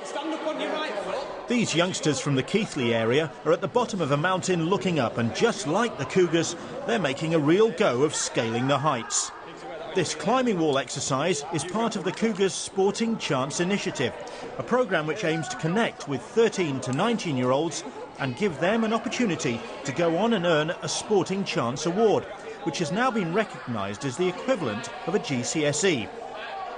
Stand up on your right foot. These youngsters from the Keighley area are at the bottom of a mountain looking up, and just like the Cougars, they're making a real go of scaling the heights. This climbing wall exercise is part of the Cougars' Sporting Chance initiative, a programme which aims to connect with 13 to 19-year-olds and give them an opportunity to go on and earn a Sporting Chance award, which has now been recognised as the equivalent of a GCSE.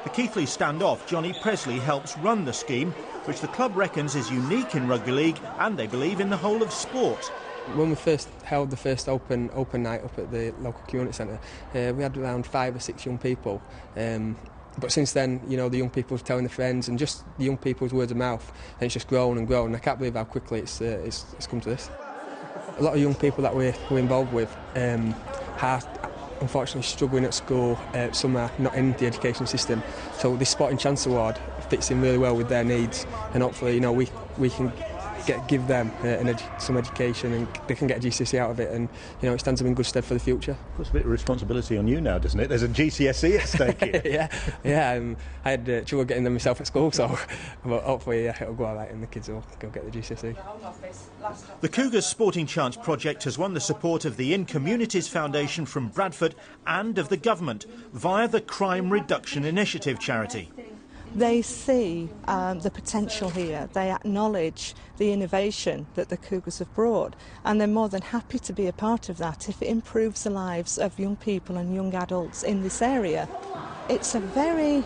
The Keighley standoff Johnny Presley helps run the scheme, which the club reckons is unique in rugby league and they believe in the whole of sport. When we first held the first open night up at the local community centre, we had around 5 or 6 young people. But since then, you know, the young people telling their friends and just the young people's word of mouth, and it's just grown and grown. And I can't believe how quickly it's come to this. A lot of young people that we're involved with are unfortunately struggling at school. Some are not in the education system. So this Sporting Chance Award fits in really well with their needs, and hopefully, you know, we can give them some education and they can get a GCSE out of it, and you know, it stands them in good stead for the future. Puts a bit of responsibility on you now, doesn't it? There's a GCSE at stake here. yeah. I had trouble getting them myself at school, so but hopefully it'll go all right and the kids will go get the GCSE. The Cougars Sporting Chance project has won the support of the In Communities Foundation from Bradford and of the government via the Crime Reduction Initiative charity. They see the potential here, they acknowledge the innovation that the Cougars have brought, and they're more than happy to be a part of that if it improves the lives of young people and young adults in this area. It's a very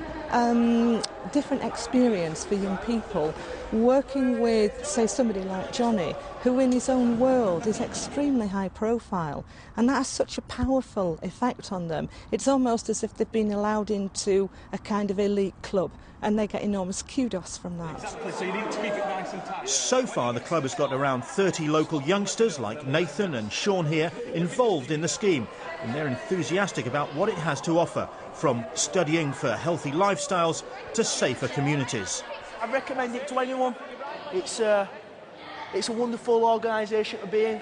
different experience for young people working with, say, somebody like Johnny, who in his own world is extremely high profile, and that has such a powerful effect on them. It's almost as if they've been allowed into a kind of elite club, and they get enormous kudos from that. Exactly, so you need to keep it nice and tight. So far, the club has got around 30 local youngsters like Nathan and Sean here involved in the scheme, and they're enthusiastic about what it has to offer, from studying for healthy lifestyles to safer communities. I recommend it to anyone. It's a wonderful organisation to be in.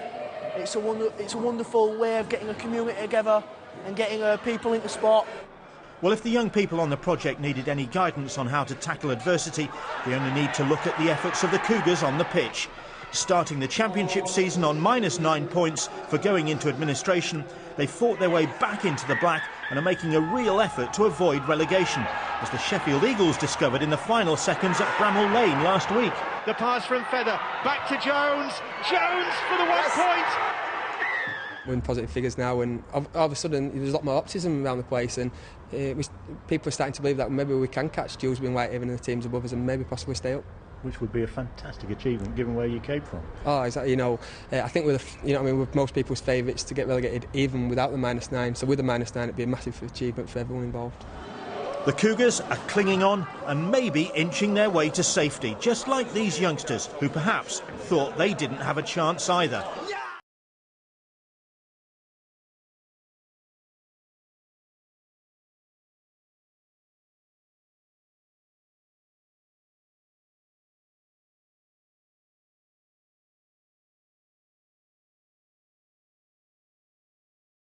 It's a wonderful way of getting a community together and getting people into sport. Well, if the young people on the project needed any guidance on how to tackle adversity, they only need to look at the efforts of the Cougars on the pitch. Starting the championship season on -9 points for going into administration, they fought their way back into the black and are making a real effort to avoid relegation, as the Sheffield Eagles discovered in the final seconds at Bramall Lane last week. The pass from Feather, back to Jones, Jones for the 1 point! We're in positive figures now, and all of a sudden there's a lot more optimism around the place, and people are starting to believe that maybe we can catch Dewsbury and Whitehaven and the teams above us and maybe possibly stay up. Which would be a fantastic achievement given where you came from. Oh, exactly. You know, I think we're most people's favourites to get relegated even without the -9. So with the -9, it'd be a massive achievement for everyone involved. The Cougars are clinging on and maybe inching their way to safety, just like these youngsters who perhaps thought they didn't have a chance either.